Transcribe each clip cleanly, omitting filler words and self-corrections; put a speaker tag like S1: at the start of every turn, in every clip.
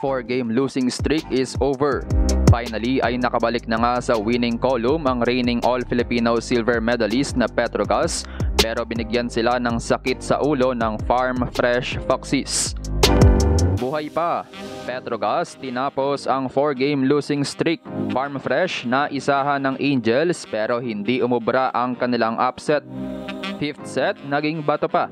S1: 4-game losing streak is over. Finally ay nakabalik na nga sa winning column ang reigning All-Filipino silver medalist na Petrogas, pero binigyan sila ng sakit sa ulo ng Farm Fresh Foxes. Buhay pa, Petrogas tinapos ang 4-game losing streak. Farm Fresh na isahan ng Angels pero hindi umubra ang kanilang upset. 5th set, naging bato pa.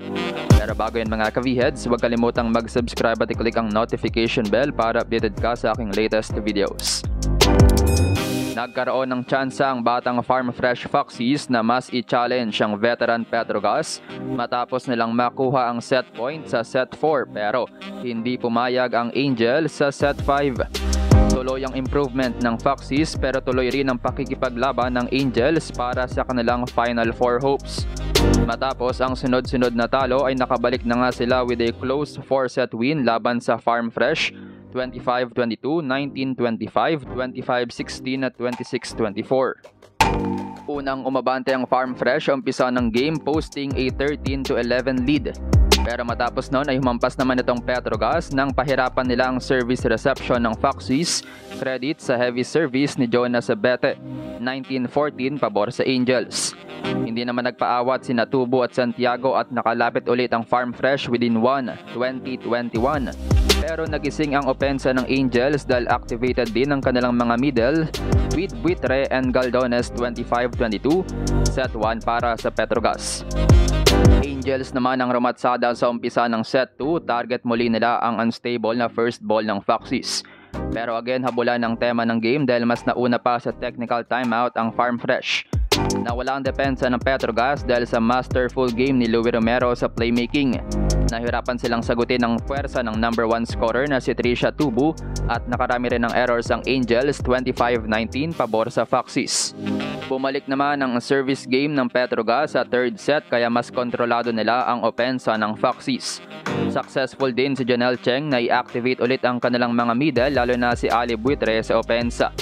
S1: Pero bago yan mga ka-V-Heads, huwag kalimutang mag-subscribe at i-click ang notification bell para updated ka sa aking latest videos. Nagkaroon ng tsansa ang batang Farm Fresh Foxes na mas i-challenge ang veteran Petrogas matapos nilang makuha ang set point sa set 4 pero hindi pumayag ang Angel sa set 5. Tuloy ang improvement ng Foxes pero tuloy rin ang pakikipaglaban ng Angels para sa kanilang Final 4 hopes. Matapos ang sunod-sunod na talo ay nakabalik na nga sila with a close 4-set win laban sa Farm Fresh, 25-22, 19-25, 25-16 at 26-24. Unang umabante ang Farm Fresh sa umpisa ng game posting a 13-11 lead. Pero matapos noon ay humampas naman itong Petrogas nang pahirapan nila ang service reception ng Foxes, credit sa heavy service ni Jonas Abete, 19-14 pabor sa Angels. Hindi naman nagpaawat sina Tubo at Santiago at nakalapit ulit ang Farm Fresh within 1, 20-21. Pero nagising ang opensa ng Angels dahil activated din ang kanilang mga middle with Buitre and Galdones 25-22, set 1 para sa Petrogas. Angels naman ang rumatsada sa umpisa ng set 2, target muli nila ang unstable na first ball ng Foxes. Pero again habulan ng tema ng game dahil mas nauna pa sa technical timeout ang Farm Fresh. Nawala ang depensa ng Petrogas dahil sa masterful game ni Louie Romero sa playmaking. Nahirapan silang sagutin ang puwersa ng number 1 scorer na si Trisha Tubu at nakarami rin ng errors ang Angels, 25-19 pabor sa Foxes. Bumalik naman ang service game ng Petrogas sa third set kaya mas kontrolado nila ang opensa ng Foxes. Successful din si Janelle Cheng na i-activate ulit ang kanilang mga middle lalo na si Ali Buitre sa opensa.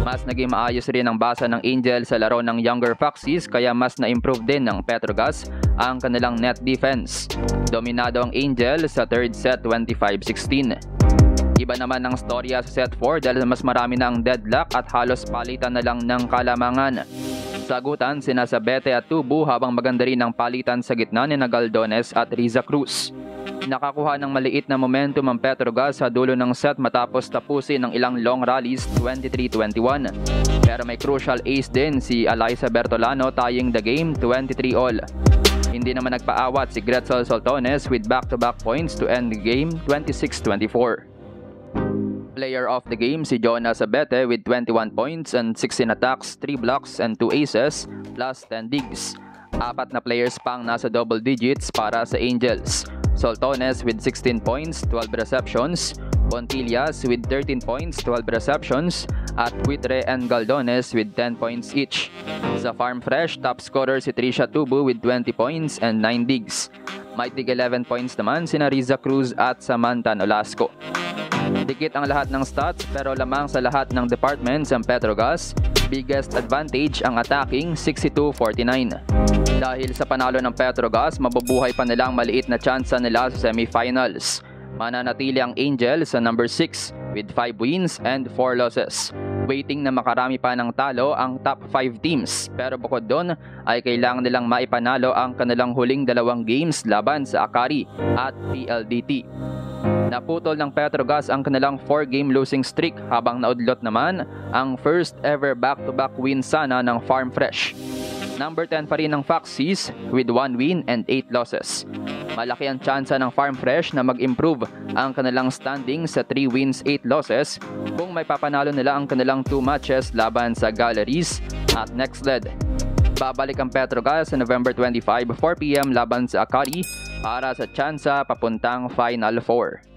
S1: Mas naging maayos rin ang basa ng Angel sa laro ng younger Foxes kaya mas na-improve din ng Petrogas ang kanilang net defense. Dominado ang Angel sa third set 25-16. Iba naman ang storya sa set 4 dahil mas marami na ang deadlock at halos palitan na lang ng kalamangan. Sagutan sina Sabete at Tubu habang maganda rin ang palitan sa gitna ni Galdones at Riza Cruz. Nakakuha ng maliit na momentum ang Petrogas sa dulo ng set matapos tapusin ng ilang long rallies 23-21. Pero may crucial ace din si Alyssa Bertolano tying the game 23-all. Hindi naman nagpaawat si Gretzel Soltones with back-to-back points to end the game 26-24. Player of the game si Jonas Abete with 21 points and 16 attacks, 3 blocks and 2 aces plus 10 digs. 4 na players pang nasa double digits para sa Angels. Soltones with 16 points, 12 receptions, Pontillas with 13 points, 12 receptions, at Buitre and Galdones with 10 points each. Sa Farm Fresh, top scorer si Trisha Tubu with 20 points and 9 digs. May tig 11 points naman sina Riza Cruz at Samantha Nolasco. Dikit ang lahat ng stats pero lamang sa lahat ng departments ang Petrogas. Biggest advantage ang attacking 62-49. Dahil sa panalo ng Petrogas, mabubuhay pa nilang maliit na tsansa nila sa semifinals. Mananatili ang Angels sa number 6 with 5 wins and 4 losses. Waiting na makarami pa ng talo ang top 5 teams. Pero bukod doon ay kailangan nilang maipanalo ang kanilang huling 2 games laban sa Akari at PLDT. Naputol ng Petrogas ang kanilang 4-game losing streak habang naudlot naman ang first ever back-to-back win sana ng Farm Fresh. Number 10 pa rin ng Foxes with 1 win and 8 losses. Malaki ang tsansa ng Farm Fresh na mag-improve ang kanilang standing sa 3 wins, 8 losses kung may papanalo nila ang kanilang 2 matches laban sa Galleries at next lead. Babalik ang Petrogas sa November 25, 4 PM laban sa Akari para sa tsansa papuntang Final 4.